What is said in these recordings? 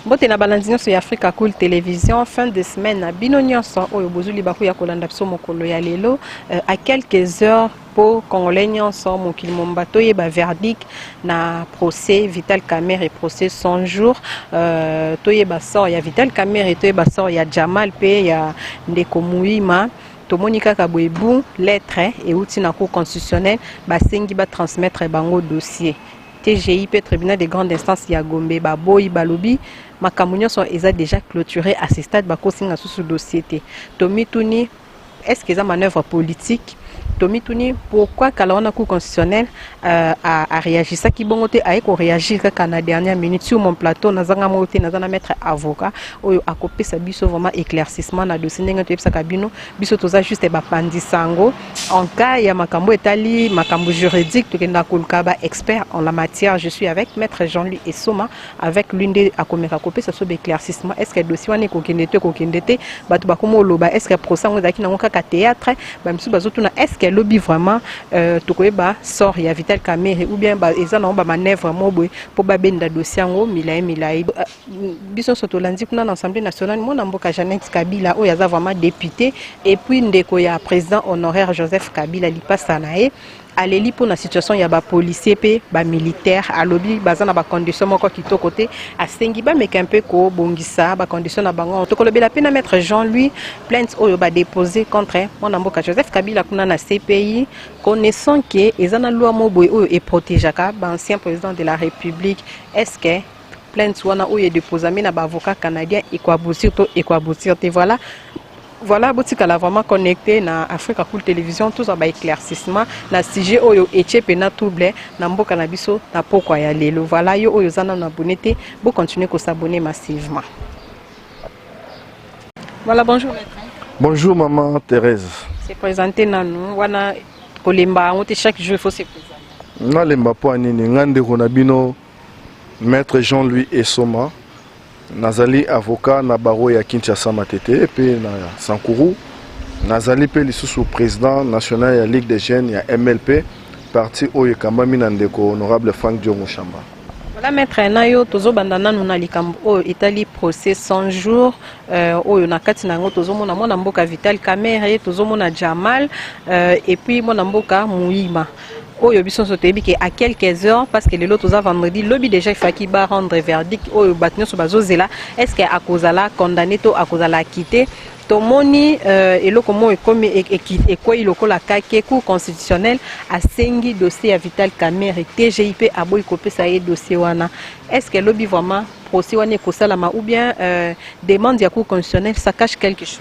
Bote na balanzi sur Africa Cool Télévision fin de semaine na bino nyonso oyo bozuli baku ya kolanda biso mokolo ya lelo à quelques heures pour congolais nyonso mokili mombato yeba verdict na procès Vital Kamerhe procès 100 jours toyeba sort ya Vital Kamerhe toyeba sort ya Jamal pe ya Ndeko Muima tomoni kaka boebu lettre et outil na cour constitutionnel basengi ba transmettre bango dossier TGI tribunal de grande instance ya Gombe baboyi balobi makambo nyonso eza déjà clôturé à ce stade bakosinga sous dossier te tomituni est-ce que ça manœuvre politique tomituni pourquoi kala cour constitutionnel a réagi ça qui bongote a réagir kaka na dernière minute sur mon plateau nazanga moté nazana maître avocat oyo akopé sa biso vraiment éclaircissement na dossier ndenge to yebisa bino biso toza juste ba pandisango en cas ya makambo etali makambo juridique to kenda koluka ba expert en la matière. Je suis avec maître Jean-Louis Essoma avec l'une des akomeka kopé ça so éclaircissement est-ce que dossier wana ko kendete batu bakomo loba est-ce que procès ngo zaki na kaka théâtre ba msu bazotuna est-ce que lobby vraiment tokoyeba sort ya Vital Kamerhe ou bien eza na ba manœuvre mobwe pour ba benda dossier ngo milai biso sotolandi kuna na Assemblée nationale mona mboka Jeannette Kabila o yaza vraiment député et puis ndeko ya président honoraire Joseph Kabila lipasa nae aleli pour la situation ya ba policier pe ba militaire alobi baza na ba condition moko kitoko te asengi ba mekampe ko bongisa ba condition na bango to kolobela pe na maître Jean-Louis plainte oyo ba déposer contre mona mboka Joseph Kabila kuna na CPI connaissant que ezana loi moboy oyo e protégeaka ba ancien président de la République. Est-ce que plainte wana oyo déposer na ba avocat canadien et quoi aboutir te voilà botika la vraiment connecté na Africa Cool Télévision tous ba éclaircissement na sujet oyo echepe na trouble na mboka na biso na pokwa ya lelo. Voilà yo oyo zana na abonné bo continuer ko s'abonner massivement. Voilà, bonjour maître. Bonjour maman Thérèse. C'est présenté nanu wana kolemba on chaque jour il faut se présenter. Na lemba po anini ngande ko bino maître Jean-Louis Essoma. Nazali avocat na baro ya Kinshasa Matete pe na Sankuru. Nazali pe lisusu président national ya Ligue des jeunes ya MLP parti oyo kambami na ndeko honorable Frank Diongo Chamba. Voilà maître nayo tozo bandana na likambo oyo etali procès 100 jours oyo na kati nango tozo mona mboka Vital Kamerhe tozo mona Jamal et puis mona mboka Muima. Oyo biso sotebi ke à quelques heures parce que le lot toza vendredi lobby déjà il faki ba rendre verdict oyo batnyo so bazozela est-ce que akozala condamné to akozala acquitté tomoni eloko mo ekomi ekoyi lokola kake cour constitutionnel asengi dossier ya Vital Kamerhe TGIP aboyi kopesa ye dossier wana. Est-ce que lobby vraiment procès wana ekosalama ou bien demande ya cour constitutionnel ça cache quelque chose?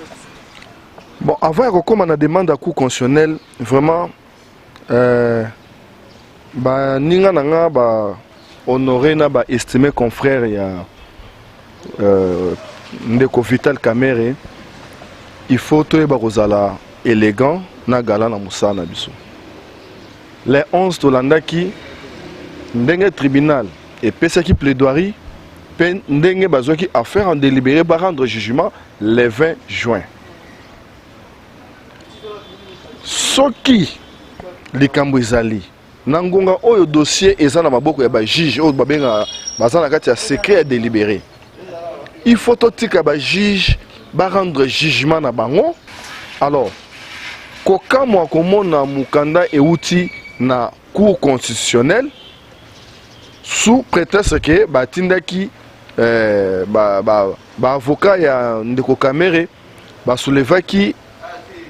Bon, avant de commencer la demande à cour constitutionnel vraiment ba ninga nanga ba honoré na ba estimé confrère ya ndeko Vital Kamerhe il faut to ba kozala élégant na gala na musana biso les 11 tolandaki ndenge tribunal et pesa ki plaidoirie pe ndenge bazwaki affaire en délibéré ba rendre jugement le 20 juin soki likambo ezali nangonga oyo dossier eza na maboko ya ba juge oyo babenga bazana kati ya secret ya délibéré il faut totika ba juge ba rendre jugement na bango. Alors kokamwa komona mukanda euti na cour constitutionnelle sous prétexte que batindaki ba avocat ya ndeko Kamerhe ba soulevaki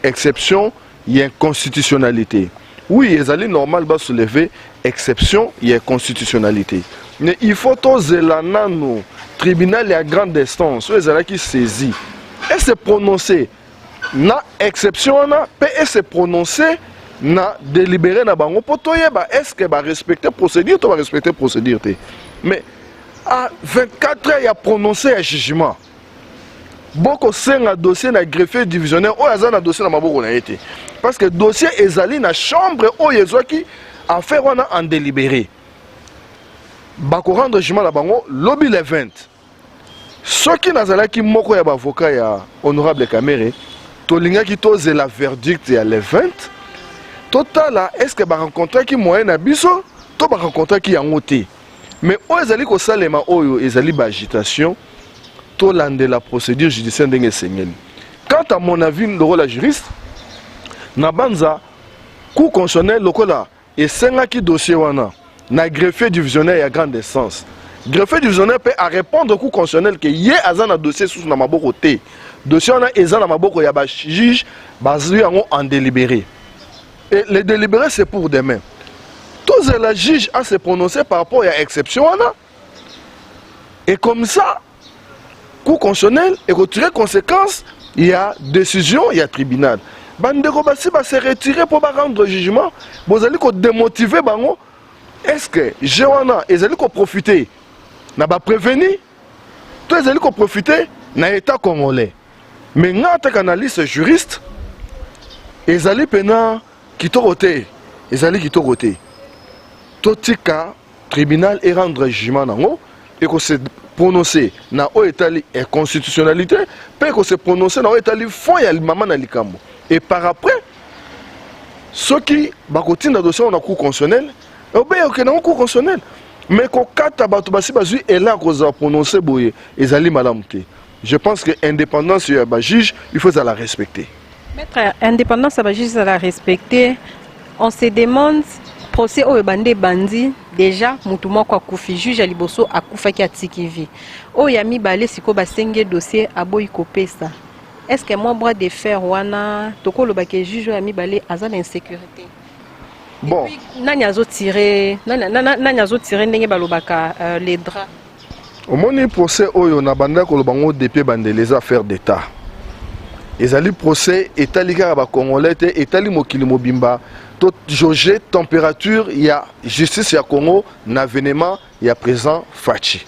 exception y a inconstitutionnalité. Oui, ils allaient normal bas soulever exception, il y a constitutionnalité. Mais il faut oser la nano tribunal et à grande instance, ils allaient qui saisit et se prononcer na exception na et se prononcer na délibéré na bango potoye ba est-ce que ba respecter procédure to ba respecter procédure té. Mais à 24 heures il y a prononcé un jugement. Boko senga dossier na greffier divisionnaire o azana dossier na maboko na été parce que dossier ezali na chambre o yezoki affaire wana en délibéré bako rendre jugement na bango lobby le 20 soki nazalaki moko ya avocat ya honorable Kamerhe tolingaki toze la verdict ya le 20 total est-ce que ba rencontrer ki moyen na biso to ba rencontrer ki yango te mais o ezali ko salema oyo ezali ba agitation tolande la procédure judiciaire ndenge esengeli. Quant à mon avis le rôle la juriste na banza cour constitutionnel lokola esengaki dossier wana na greffier divisionnaire ya grande instance. Greffier divisionnaire peut à répondre au cour constitutionnel que yé aza na dossier sous na maboko te. Dossier wana eza na maboko ya ba juge bazui yango en délibéré. Et le délibéré c'est pour demain. Tous les juges à se prononcer par rapport à l'exception. Et comme ça, cour constitutionnel et retirer conséquence, il y a décision, il y a tribunal. Bandeko basi va se retirer pour rendre jugement. Vous allez démotiver bango. Est-ce que Jewana ils allez profiter n'a pas prévenu? Tous ils allez profiter na état congolais. Mais n'a pas analyste juriste. Ils allez pena qui t'oroté. Ils allez qui t'oroté. Totika tribunal et rendre jugement nango et qu'on se prononcer na o etali et constitutionnalité peut qu'on se prononcer na o etali fond ya maman na likambo et par après ceux qui bakotinda dossier na cour constitutionnelle obéir que na cour constitutionnelle mais ko kata bato basi bazui et là qu'on a prononcé boye ezali malamu te. Je pense que indépendance ya ba juge il faut la respecter. Maître, indépendance ya ba juge la respecter. On se demande procès oyo bande bandi déjà mutu moko akufi juge ya liboso akufaki atiki vi oyo ya mibale siko basenge dossier aboyi kopesa. Est-ce que moi bras de fer wana tokoloba ke juge ya mibale aza na insécurité? Bon, nani azo tirer ndenge balobaka les draps. au moni procès oyo na banda kolobango depuis bande les affaires d'état. Ezali procès etali kaka ba congolais te etali mokili mobimba. Jauger température, il y a justice, il y a Congo, n'avènement, il y a présent Fachi.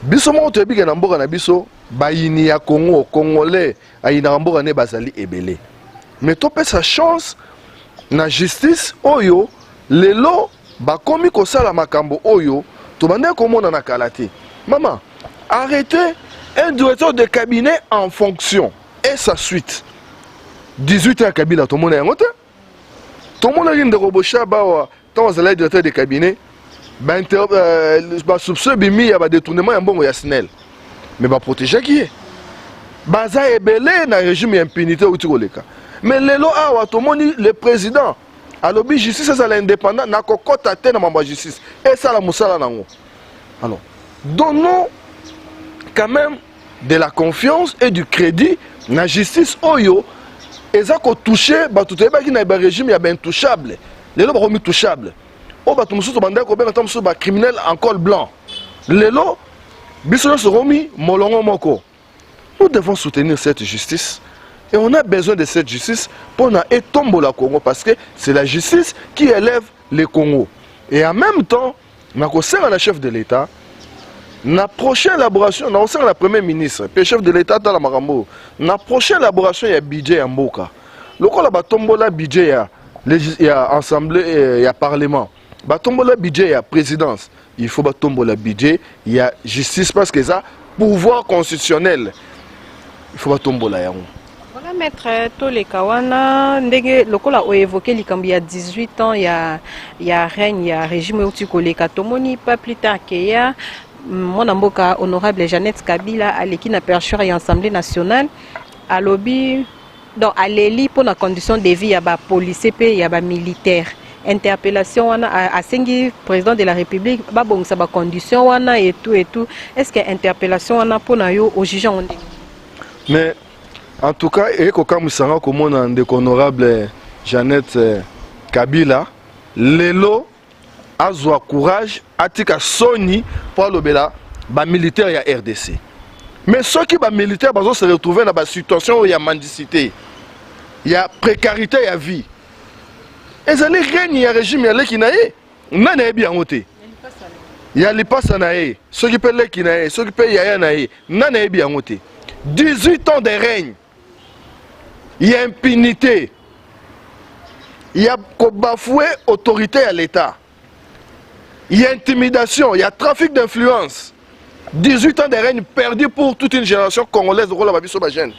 Biso mo to biga na mboka na biso, bayini ya Congo, Congolais, ayina mboka ne bazali ebele. Mais to pe sa chance na justice oyo, lelo bakomi ko sala makambo oyo, to bande komona na kalate. Maman, arrêtez un directeur de cabinet en fonction et sa suite. 18 ans Kabila to mona yango te. Tout le monde a dit que quand vous allez directeur de cabinet, soupçon bimi il y a détournement un bon yasinel. Mais va protéger qui est? Baza est belé dans le régime d'impunité ou tu vois. Mais les lois tout le monde le président à l'objet justice c'est l'indépendant n'a qu'au tâter dans ma justice et ça la moussala nango. Alors donnons quand même de la confiance et du crédit dans la justice oyo. Et ça qu'on touche, tout le monde a un régime intouchable. Les gens sont intouchables. Oh, bah, tout le monde est un criminel en col blanc. Les gens sont remis molongo moko. Nous devons soutenir cette justice. Et on a besoin de cette justice pour tomber la Congo parce que c'est la justice qui élève le Congo. Et en même temps, on a le chef de l'État. La prochaine élaboration, on a la première ministre, le chef de l'État dans la Marambo. La prochaine élaboration, il y a budget en Mboka. Le coup là, tombola budget, il y a assemblée, il y a parlement. Tombola budget, il y a présidence. Il faut tombola budget, il y a justice parce que ça, pouvoir constitutionnel. Il faut tombola yango. Voilà, maître Tole Kawana, le coup là, on évoqué il y a 18 ans, il y a règne, il y a régime où tu connais Katomoni, pas plus tard qu'il y a. Mon amboka honorable Jeannette Kabila à l'équipe na percheur et Assemblée nationale à lobby donc à l'élite pour la condition de vie il y a ba policier et il y a ba militaire interpellation wana à sengi président de la République ba bon ça ba condition wana et tout est-ce que interpellation wana pour na yo au juge on mais en tout cas et ko kamusanga ko mona ndeko honorable Jeannette Kabila lelo azwa courage atika soni pour le bela ba militaire ya RDC. Mais ceux qui ba militaire bazo se retrouver dans ba situation où il y a mendicité, il y a précarité ya vie. Et ça les règne il y a régime ya leki naé, nana bien ngoté. Il y a lipasa naé, ceux qui pèlent leki naé, ceux qui pèlent ya naé, nana bien ngoté. 18 ans de règne. Il y a impunité. Il y a bafoué autorité à l'État. Il y a intimidation, il y a trafic d'influence. 18 ans de règne perdu pour toute une génération congolaise de rôle à Babiso Bagène.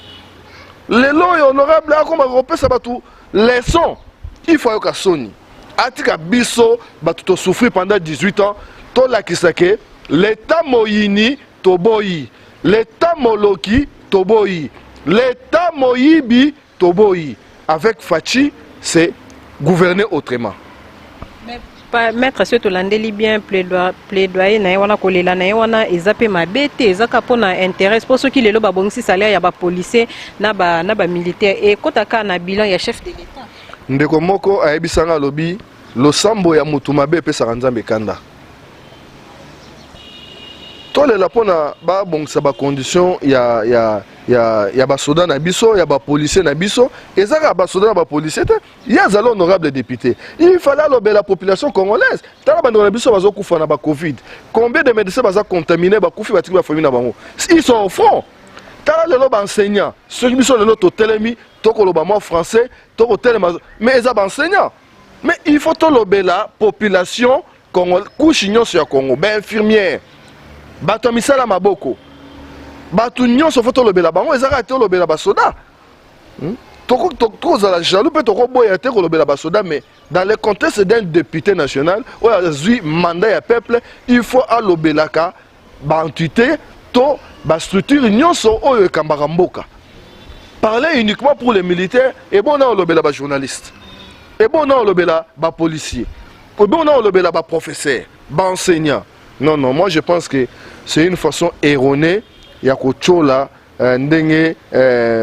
Les lois honorables, comme Européens, ça va tout. Leçon, il faut que Sony. Atika Biso, tout souffrir pendant 18 ans. Tout la Kisake, l'État Moyini, Toboyi. L'État moloki toboyi, l'État moyibi toboyi. Avec Fachi, c'est gouverner autrement. Maître surtout landeli bien plaidoyer na wana kolela na wana ezape mabete ezaka pona intérêt pour ceux qui lelo babongisi salaire ya ba policier na ba militaire et kotaka na bilan ya chef de l'État. Ndeko moko ayebisanga lobi losambo ya mutu mabe pe saranzambe kanda. Tolela pona ba bongisa ba condition ya ba soda na biso, ya ba policier na biso, ezaka ba soda na ba policier te, ya zalo honorable député. Il fallait lober la population congolaise. Tala bando na biso bazo kufa na ba Covid. Combien de médecins baza contaminé ba kufi batiki ba famille na bango. Ils sont au front. Tala lelo ba enseignant, ceux qui sont lelo to telemi, to ko loba mo français, to ko telema, mais eza ba enseignant. Mais il faut to lober la population congolaise, couchignon sur Congo, ben infirmière. Bato misala maboko. Bato nyonso foto lobela bango ezaka te lobela basoda. Toko za jaloux pe toko boya te ko lobela basoda, mais dans le contexte d'un député national ou a eu mandat ya peuple, il faut alobelaka ba entité to ba structure nyonso oyo ekambaka mboka. Parler uniquement pour les militaires et bon na lobela ba journaliste. Et bon na lobela ba policier. Et bon na lobela ba professeur, ba enseignant. Non, non, moi je pense que c'est une façon erronée. Ya kochola ndenge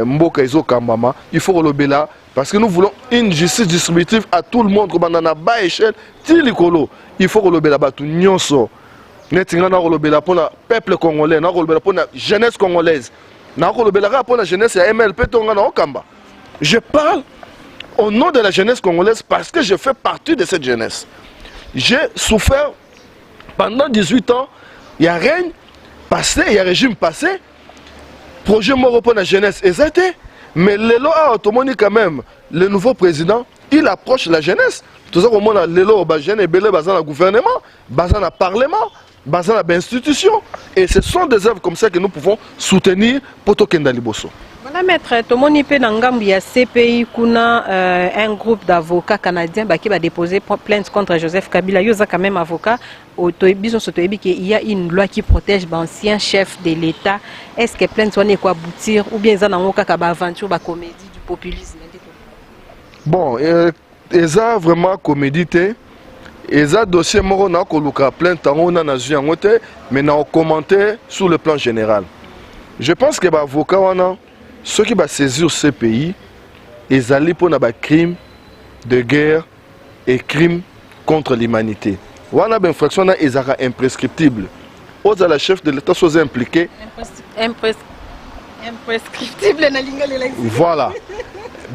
mboka ezo kambama. Il faut relobela parce que nous voulons une justice distributive à tout le monde comme on a bas échelle tilikolo. Il faut relobela batu nyonso. Netinga na relobela pour le peuple congolais, na relobela pour la jeunesse congolaise. Na relobela pour la jeunesse ya MLP tonga na okamba. Je parle au nom de la jeunesse congolaise parce que je fais partie de cette jeunesse. J'ai souffert pendant 18 ans, il y a règne passé, il y a régime passé, projet mort pour la jeunesse, exacté. Mais Lelo a automoni quand même, le nouveau président, il approche la jeunesse. Tout ça, comme on a Lelo, jeune et belé, bazan le gouvernement, bazan le parlement, bazan l'institution. Et ce sont des œuvres comme ça que nous pouvons soutenir pour Tokenda Liboso. Voilà, maître, Tomoni pe Nangambi ya CPI kuna un groupe d'avocats canadiens qui va déposer plainte contre Joseph Kabila. Il y a quand même avocat. Il y a une loi qui protège l'ancien chef de l'État. Est-ce que plainte soit quoi aboutir ou bien ça n'a aucun cas d'aventure, la comédie du populisme? Bon, ils ont vraiment comédie. Ils ont dossier moro na koluka plainte on a vu en côté, mais n'a commenté sur le plan général. Je pense que l'avocat ceux qui vont saisir ces pays, ils allaient pour des crimes de guerre et crimes contre l'humanité. On a une infraction qui est imprescriptible. Aux la chef de l'État sont impliqués. Imprescriptible. Voilà.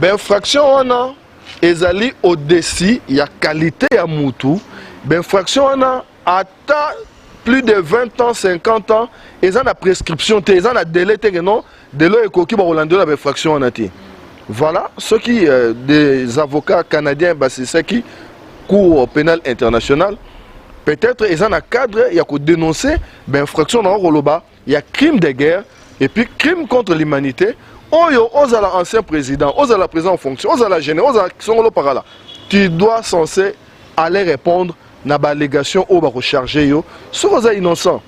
L'infraction on a, ils allaient au-dessus, il y a qualité à Moutou. L'infraction on a atteint plus de 20 ans, 50 ans, ils ont la prescription, ils ont la délai, non, de l'eau et coquille, la fraction en été. Voilà, ce qui, des avocats canadiens, c'est ce qui, Cour pénale internationale, peut-être ils ont un cadre, il y a qu'à dénoncer, infraction dans le il y a crime de guerre, et puis crime contre l'humanité. Aux ancien président, aux la président en fonction, aux la général, aux qui sont là par là. Tu dois censé aller répondre na ba allégation au ba recharger yo ceux qui sont innocents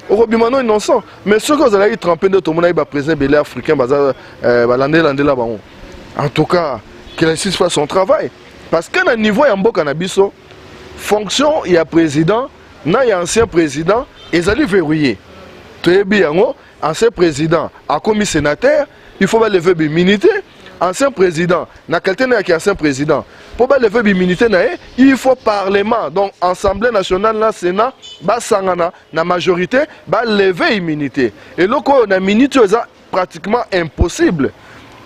au bimano innocent mais ceux qui ont trempé de tout le monde ba président belé africain baza landé là ba en tout cas que la justice fasse son travail parce que na niveau ya mboka na biso fonction ya président na ya ancien président ezali verrouillé toyebi yango ancien président a commis sénateur il faut lever l'immunité. Ancien président, na quelqu'un qui est ancien président, pour lever l'immunité, il faut parlement, donc Assemblée nationale, la Sénat, sangana, na majorité, lever l'immunité. Et là, on a l'immunité, c'est pratiquement impossible,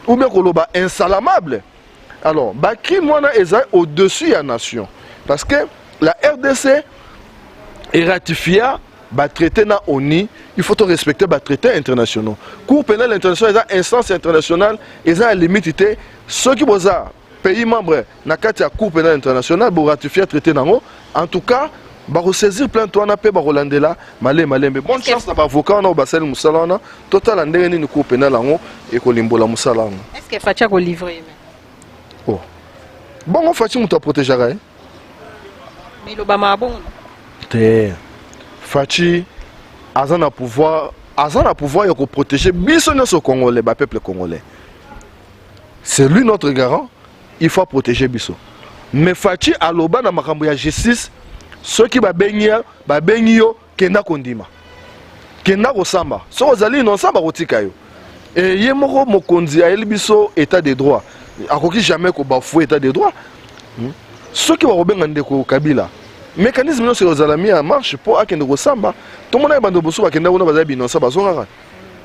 ou bien qu'on est insalamable. Alors, crime est au-dessus de la nation. Parce que la RDC est ratifiée. Traité na ONU, il faut respecter les traités internationaux. Cour pénale internationale, les instances internationales, ils ont limité. Ceux qui sont pays membres na la Cour pénale internationale, pour ratifier le traité. En tout cas, pour saisir plein de temps, pour Hollande là, malé. Mais bonne chance à l'avocat, on a Bassel Moussalana, total en dernier Cour pénale et Kolimbola Moussalana. Est-ce que Fatia va livrer? Oh. Bon, on Fatia m'a protégé. Mais l'Obama a bon. Fachi a un pouvoir aza na pouvoir de protéger biso nyonso congolais, ba peuple congolais. C'est lui notre garant, il faut protéger biso. Mais Fachi aloba na makambo ya justice, ceux qui ba bengi yo kenda kondima. Kenda kosamba. So ozali non samba kotika yo. Et ye moko mokonzi a biso état de droit. Akoki jamais ko bafouer état de droit. Ceux qui ba benga ndeko Kabila. Mécanisme non c'est ozala mis en marche pour akende kosamba. Tout le monde bando boso ba kenda kuna bazabi non samba zonga.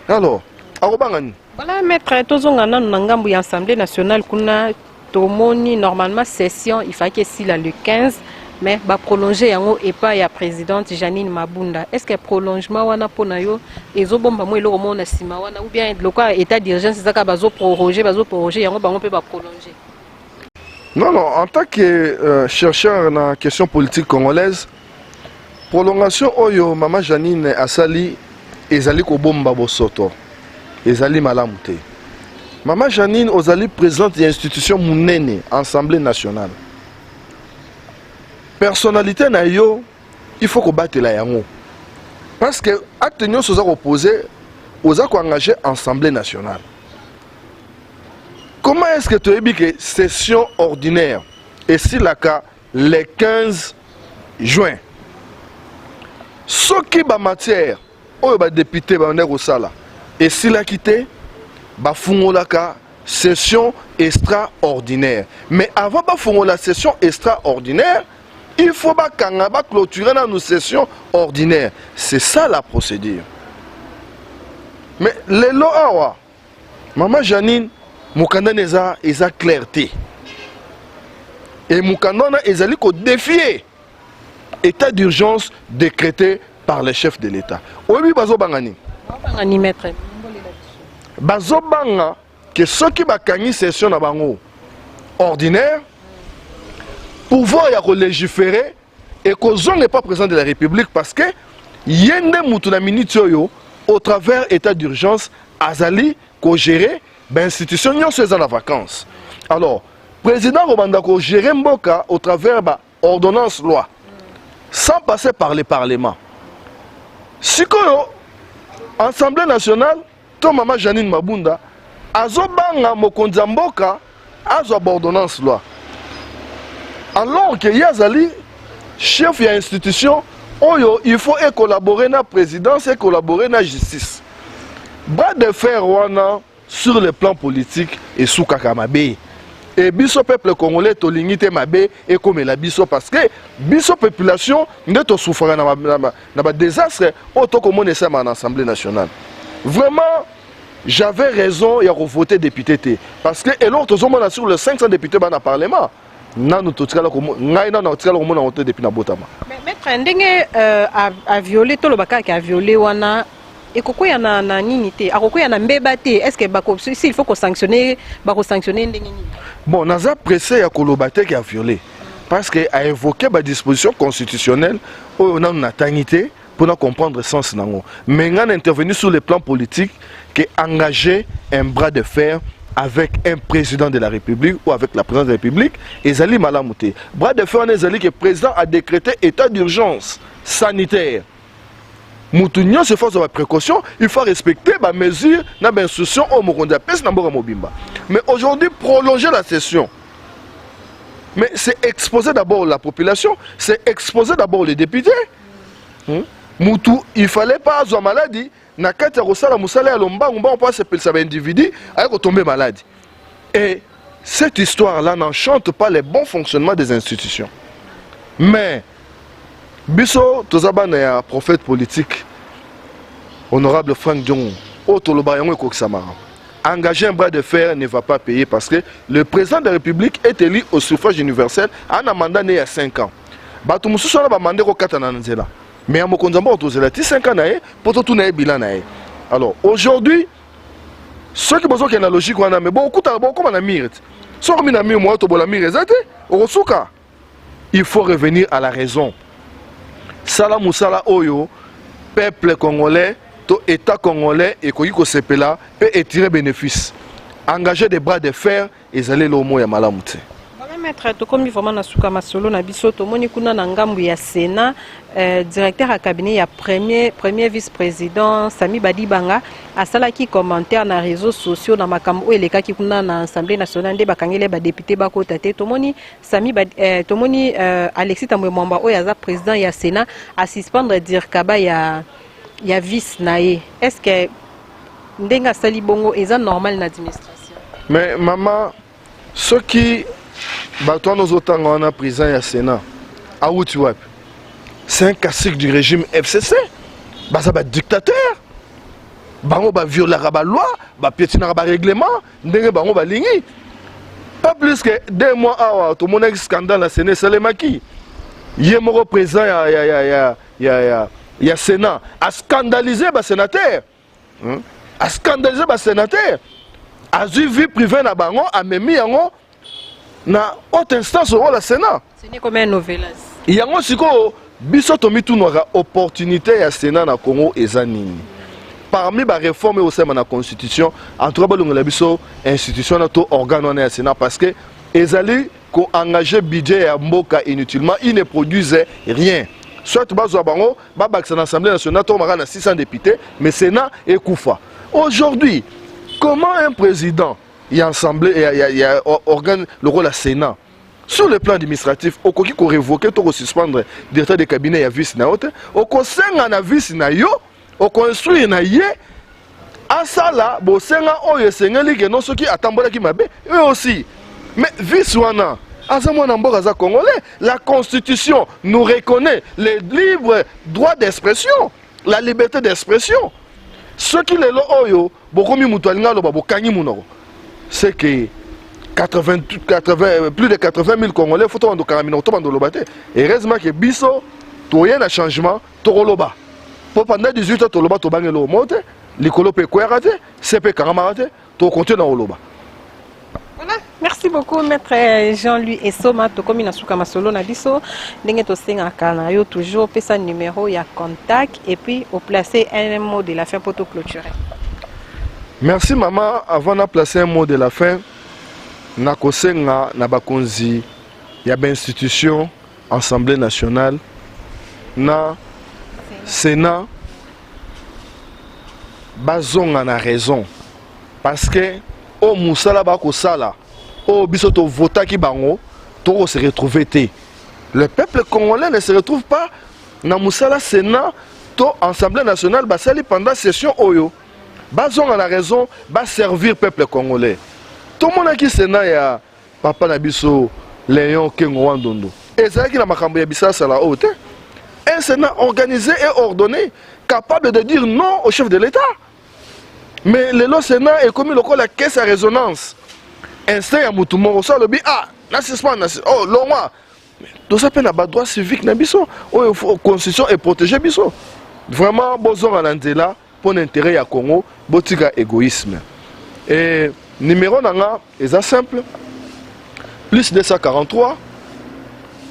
Alors, akobangani. Voilà maître tozonga na ngambu ya Assemblée nationale kuna tomoni normalement session il fallait que si le 15 mais va prolonger yango et pas ya présidente Janine Mabunda. Est-ce que prolongement wana pona yo ezobomba mo eloko mona sima wana ou bien le cas état d'urgence zaka bazo proroger yango bango pe ba prolonger? Non, en tant que chercheur dans la question politique congolaise, prolongation oyo Mama Janine asali ezali ko bomba bosoto. Ezali malamu te. Mama Janine ozali présidente de l'institution munene, Assemblée nationale. Personnalité na yo, il faut qu'on batte la yango. Parce que acte nyon soza opposé, oza ko engagé Assemblée nationale. Comment est-ce que tu as dit que session ordinaire et si la cas le 15 juin, ce qui ba matière, oyo ba député ba ndeko sala et si la quitté ba fungolaka session extraordinaire. Mais avant ba fungola session extraordinaire, il faut ba kanga ba clôturer dans nos sessions ordinaires. C'est ça la procédure. Mais les lois, Maman Janine, Moukanda neza eza clarté. Et Moukanda ezali ko défier état d'urgence décrété par le chef de l'État. Oyebi bazo bangani. Bangani maître. Bazo banga que ceux qui bakangi session na bango ordinaire pouvoir ya ko légiférer et que zone n'est pas président de la République parce que yende mutu na minute yo au travers état d'urgence azali ko gérer l'institution nyonso eza na vacances. Alors président Robanda ko gérer mboka au travers ba ordonnance loi sans passer par le parlement. Sikoyo Assemblée nationale to Mama Janine Mabunda azobanga mokonzi mboka azwa ordonnance loi. Alors que Yazali chef de l'institution oyo il faut collaborer na présidence et collaborer na justice. Bras de fer wana sur le plan politique et sous kakamabe. Et biso peuple congolais to lingité mabe et comme la biso parce que biso population ne to souffrir na désastre auto comme ça en Assemblée nationale. Vraiment j'avais raison il y a voté député T parce que et l'autre sur les 500 députés dans le parlement. Non, tout ça là comme depuis na botama. Mais maître ndenge a violé tout le baka qui a violé wana et koko ya na ninité a koko ya na mbeba te est-ce que bako il faut qu'on sanctionner ndenge ni. Bon naza pressé ya kolobate qui a violé parce que a évoqué ba disposition constitutionnelle on a natangité pour nous comprendre le sens nango. Mais on a intervenu sur le plan politique qui engagé un bras de fer avec un président de la République ou avec la présidente de la République, Ezali Malamouté. Bras de fer, Ezali que le président a décrété état d'urgence sanitaire. Moutounion se force de précaution, il faut respecter les mesures, les instructions au Mokonda Pes Namboka Mobimba. Mais aujourd'hui, prolonger la session. Mais c'est exposer d'abord la population, c'est exposer d'abord les députés. Moutou, il ne fallait pas avoir maladie. Na kati ya kosala musala ya lombangu on peut s'appeler ça individu avec tomber malade. Et cette histoire là n'enchante pas le bon fonctionnement des institutions. Mais biso tozabana ya prophète politique honorable Frank Dion otoloba yango ekokisamara. Engager un bras de fer ne va pas payer parce que le président de la République est élu au suffrage universel en un mandat né il y a 5 ans. Bato mususu na ba mandé ko kata na nzela. Mais à mon compte, on a 5 ans pour tout le bilan. Alors aujourd'hui, ceux qui ont une logique, mais beaucoup de mire. Si on a mis moi, il faut revenir à la raison. Salam Moussala Oyo, peuple congolais, État congolais, et Koyiko Sepela, peut tirer bénéfice. Engager des bras de fer et aller l'homo et malamouté. maître tokomi vraiment na suka masolo na biso tomoni kuna na ngambu ya Sénat directeur à cabinet ya premier vice-président Sami Badibanga asalaki commentaire na réseaux sociaux na makambo elekaki kuna na Assemblée nationale nde bakangele ba député bakota te tomoni tomoni Alexis Tambwe Mwamba oyo aza président ya Sénat a suspendre dire kaba ya vice nae. Est-ce que ndenga sali bongo eza normal na administration? Mais maman, ceux qui battent nos autant en prison et à Sénat, à où tu vois, c'est un classique du régime FCC. Bah ça va dictateur. Bah on va violer la loi, bah piétiner le règlement, bah on va ligner. Pas plus que 2 mois avant, tout le monde a un scandale à Sénat, c'est le maquis. Il y a mon président, il y a Sénat, à scandaliser les sénateurs. À scandaliser les sénateurs. A vu vie privée na bango a memi yango na haute instance au la Sénat. Ce n'est comme un novelas. Yango siko biso to mitu noira opportunité ya Sénat na Congo ezanini. Parmi ba réformes au sein de la constitution, en tout cas la biso institution na to organe na Sénat parce que ezali ko engager budget ya mboka inutilement, ils ne produisent rien. Soit bazo bango ba baksa na Assemblée nationale to mara na 600 députés, mais Sénat est koufa. Aujourd'hui, comment un président, il y a assemblée, il y a organe, le rôle à Sénat, sur le plan administratif, au cas où révoquer, au suspendre directeur de cabinet, il y a vice na haute, au conseil na vice na yo, au construit na yé, à ça là, bon senga o ye senga ligue non ce qui attendent qui m'a eux aussi, mais vice wana. La Constitution nous reconnaît les libres droits d'expression, la liberté d'expression. Ce qui est là, c'est que plus de 80 000 Congolais faut que et heureusement que biso toyen un changement toroloba pour pendant 18 ans toloba to bangelo monte likolo pe kwerate CP karamarate to continuer dans oloba. Voilà, merci beaucoup maître Jean-Louis Essoma tokomi na suka masolo na biso ndenge to senga kana yo toujours pesa numéro ya contact et puis au placer un mot de la fin pour tout clôturer. Merci maman, avant de placer un mot de la fin na kosenga na bakonzi ya ba institution Assemblée nationale na Sénat bazonga na raison parce que au musala ba ko sala au biso to vota ki bango to se retrouver té. Le peuple congolais ne se retrouve pas na musala Sénat to Assemblée nationale basali pendant session oyo bazonga na raison ba servir peuple congolais. Tout le monde qui Sénat ya papa na biso Léon Kengo Wandondo ezaki na makambo ya bisasa la haute. Un Sénat organisé et ordonné capable de dire non au chef de l'État. Mais le Sénat est comme la caisse à résonance. Instinct à Moutoumoro, ça le dit, ah, oh, l'OMA. Tout ça peine à droit civique, oh, constitution est protégée, biso. Vraiment, besoin à l'antela pour l'intérêt à Congo, botika égoïsme. Et numéro nanga, est simple. Plus 243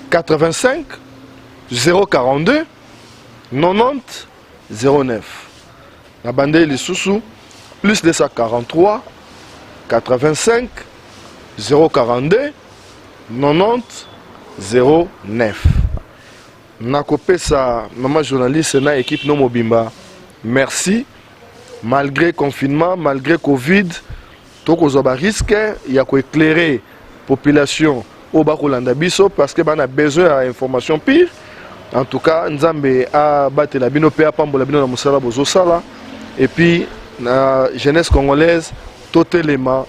85 042 90 09. La bande les sous plus 243 85 042 90 09. Nakopé sa maman journaliste na équipe no mobimba. Merci. Malgré confinement, malgré Covid, toko zoba risque ya ko éclairer population au Bakolanda biso parce que a besoin d'informations pire. En tout cas, Nzambe a battu la bino pe apambola bino na musala bozo sala et puis la jeunesse congolaise totalement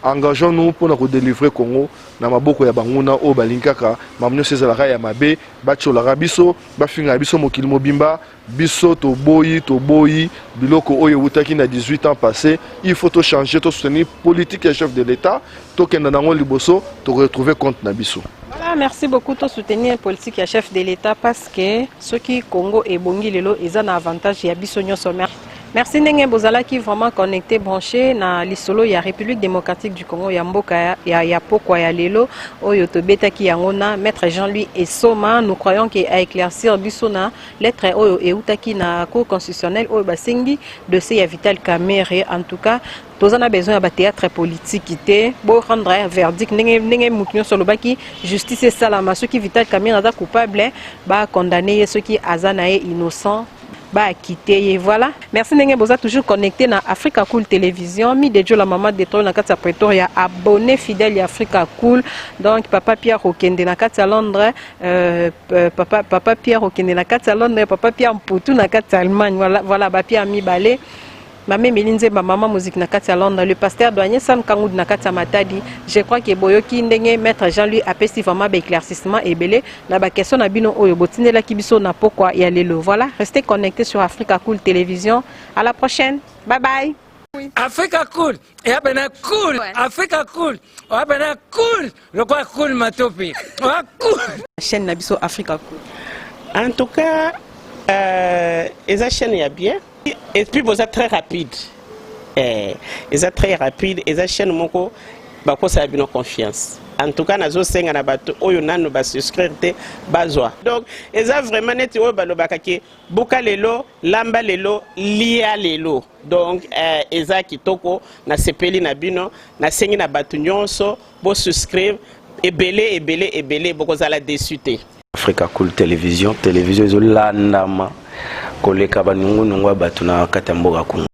engageons-nous pour nous délivrer Congo na maboko ya banguna o balinkaka mamnyo sezalaka ya mabe bachola biso bafinga biso mokili mobimba biso to boyi biloko oyo utaki na 18 ans passé. Il faut to changer, to soutenir politique et chef de l'État to kenda nango liboso to retrouver compte na biso. Voilà, merci beaucoup de soutenir politique et chef de l'État parce que ce qui Congo et Bongi lelo ils ont un avantage et biso nyoso. Merci ndenge bozala qui vraiment connecté branché na lisolo ya République démocratique du Congo ya mboka ya pokwa ya lelo oyo tobeta ki yangona maître Jean-Louis Essoma. Nous croyons que à éclaircir bisona lettre oyo eutaki na cour constitutionnelle oyo basengi dossier ya Vital Kamerhe. En tout cas tous on a besoin de théâtre politique pour rendre un verdict ndenge mutunyo solobaki justice et salama ceux qui Vital Kamerhe est coupable ba condamner ceux qui azana innocent ba quitter. Voilà, merci ndenge boza toujours connecté na Africa Cool Télévision. Mi de la maman de trop na kati Pretoria, abonné fidèle à Africa Cool. Donc papa Pierre Okende na kati Londres, papa Pierre Okende na kati Londres, papa Pierre Mputu na kati Allemagne. Voilà ba Pierre Mibale. Mame Melinze ma maman musique na kati Londres, le pasteur douanier Sam Kangoud na kati Matadi. Je crois que boyoki ndenge maître Jean-Louis apesti vraiment ba éclaircissement et belé na ba question na bino oyo botinela kibiso na pokwa ya lelo. Voilà, restez connectés sur Africa Cool Télévision. À la prochaine. Bye bye. Africa Cool, et après cool, Africa Cool, après cool, le quoi cool matopi, cool. Chaîne Nabiso Africa Cool. En tout cas, les chaînes y a bien. Et puis vous êtes très rapide. Ils sont très rapides. Et les chaînes moko, bako ça a bien confiance. En tout cas, nazo senga na bato oyo nanu ba souscrire te bazwa. Donc, ils ont vraiment neti oyo balobaka ke buka lelo, lamba lelo, lia lelo. Donc, ils ont kitoko na sepeli na bino, na sengi na bato nyonso, bo souscrire ebele boko zala desute. Africa Cool Télévision, télévision izolandama koleka banungu nungwa bato na kati ya mboka Congo.